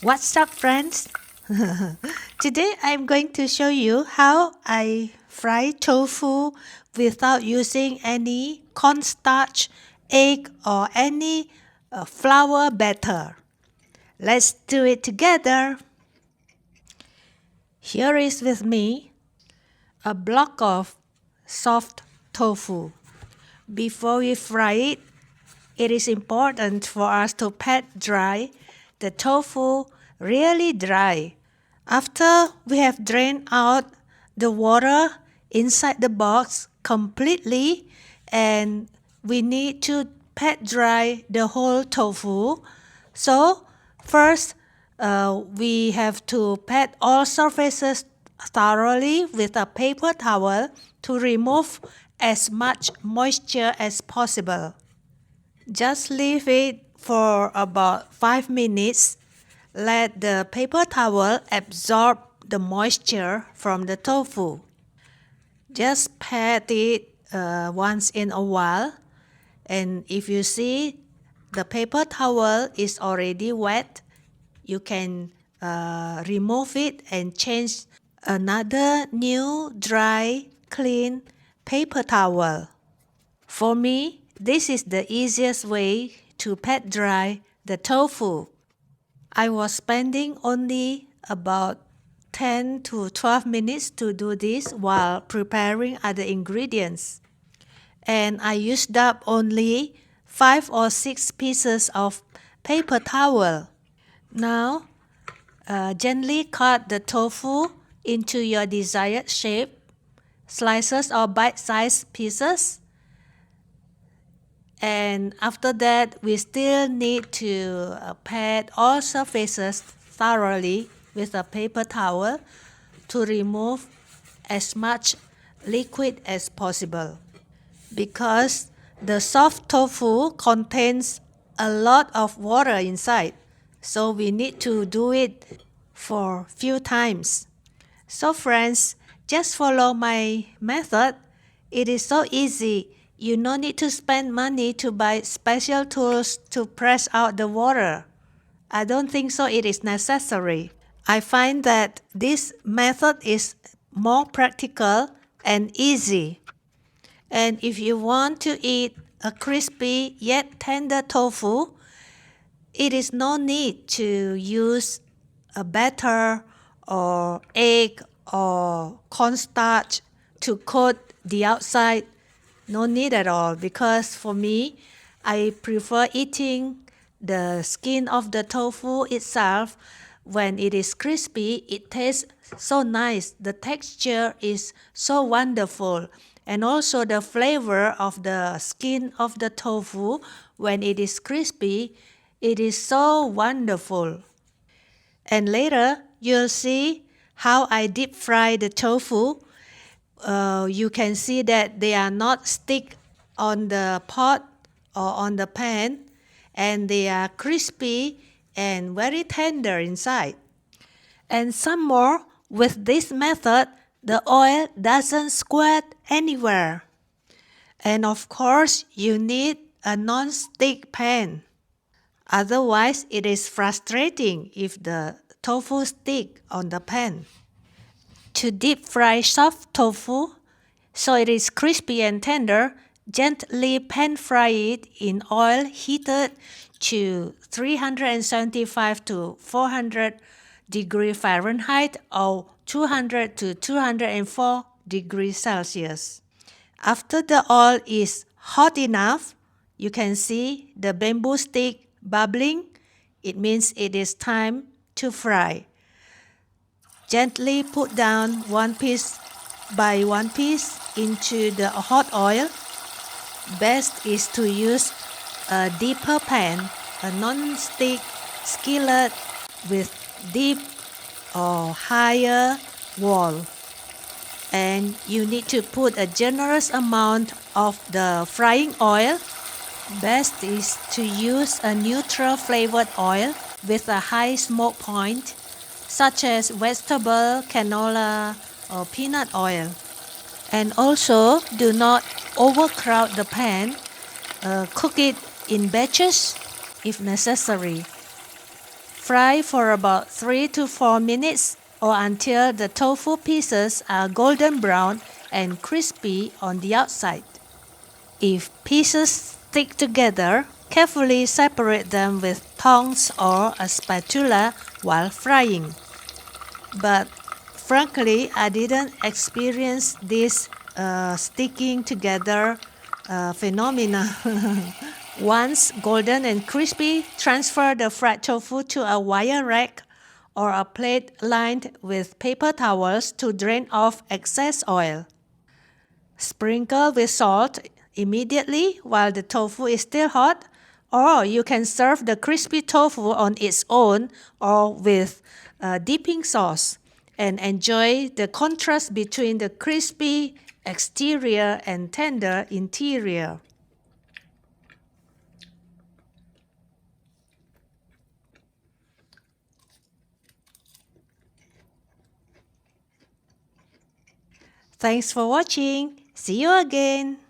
What's up, friends? Today I'm going to show you how I fry tofu without using any cornstarch, egg, or any flour batter. Let's do it together. Here is with me a block of soft tofu. Before we fry it, it is important for us to pat dry the tofu really dry. After we have drained out the water inside the box completely, and we need to pat dry the whole tofu. So first, we have to pat all surfaces thoroughly with a paper towel to remove as much moisture as possible. Just leave it for about 5 minutes. Let the paper towel absorb the moisture from the tofu. Just pat it once in a while, and if you see the paper towel is already wet, you can remove it and change another new, dry, clean paper towel. For me, this is the easiest way to pat dry the tofu. I was spending only about 10 to 12 minutes to do this while preparing other ingredients. And I used up only 5 or 6 pieces of paper towel. Now, gently cut the tofu into your desired shape, slices or bite-sized pieces. And after that, we still need to pat all surfaces thoroughly with a paper towel to remove as much liquid as possible. Because the soft tofu contains a lot of water inside, so we need to do it for few times. So friends, just follow my method. It is so easy. You no need to spend money to buy special tools to press out the water. I don't think so it is necessary. I find that this method is more practical and easy. And if you want to eat a crispy yet tender tofu, it is no need to use a batter or egg or cornstarch to coat the outside. No need at all, because for me, I prefer eating the skin of the tofu itself. When it is crispy, it tastes so nice. The texture is so wonderful. And also the flavor of the skin of the tofu, when it is crispy, it is so wonderful. And later, you'll see how I deep fry the tofu. You can see that they are not stick on the pot or on the pan, and they are crispy and very tender inside. And some more, with this method, the oil doesn't squirt anywhere. And of course, you need a non-stick pan. Otherwise, it is frustrating if the tofu stick on the pan. To deep fry soft tofu, so it is crispy and tender, gently pan fry it in oil heated to 375 to 400 degrees Fahrenheit or 200 to 204 degrees Celsius. After the oil is hot enough, you can see the bamboo stick bubbling. It means it is time to fry. Gently put down one piece by one piece into the hot oil. Best is to use a deeper pan, a non-stick skillet with deep or higher wall. And you need to put a generous amount of the frying oil. Best is to use a neutral flavored oil with a high smoke point, such as vegetable, canola, or peanut oil. And also, do not overcrowd the pan. Cook it in batches if necessary. Fry for about 3 to 4 minutes or until the tofu pieces are golden brown and crispy on the outside. If pieces stick together, carefully separate them with tongs or a spatula while frying. But frankly, I didn't experience this sticking together phenomena. Once golden and crispy, transfer the fried tofu to a wire rack or a plate lined with paper towels to drain off excess oil. Sprinkle with salt immediately while the tofu is still hot, or you can serve the crispy tofu on its own or with dipping sauce and enjoy the contrast between the crispy exterior and tender interior. Thanks for watching. See you again.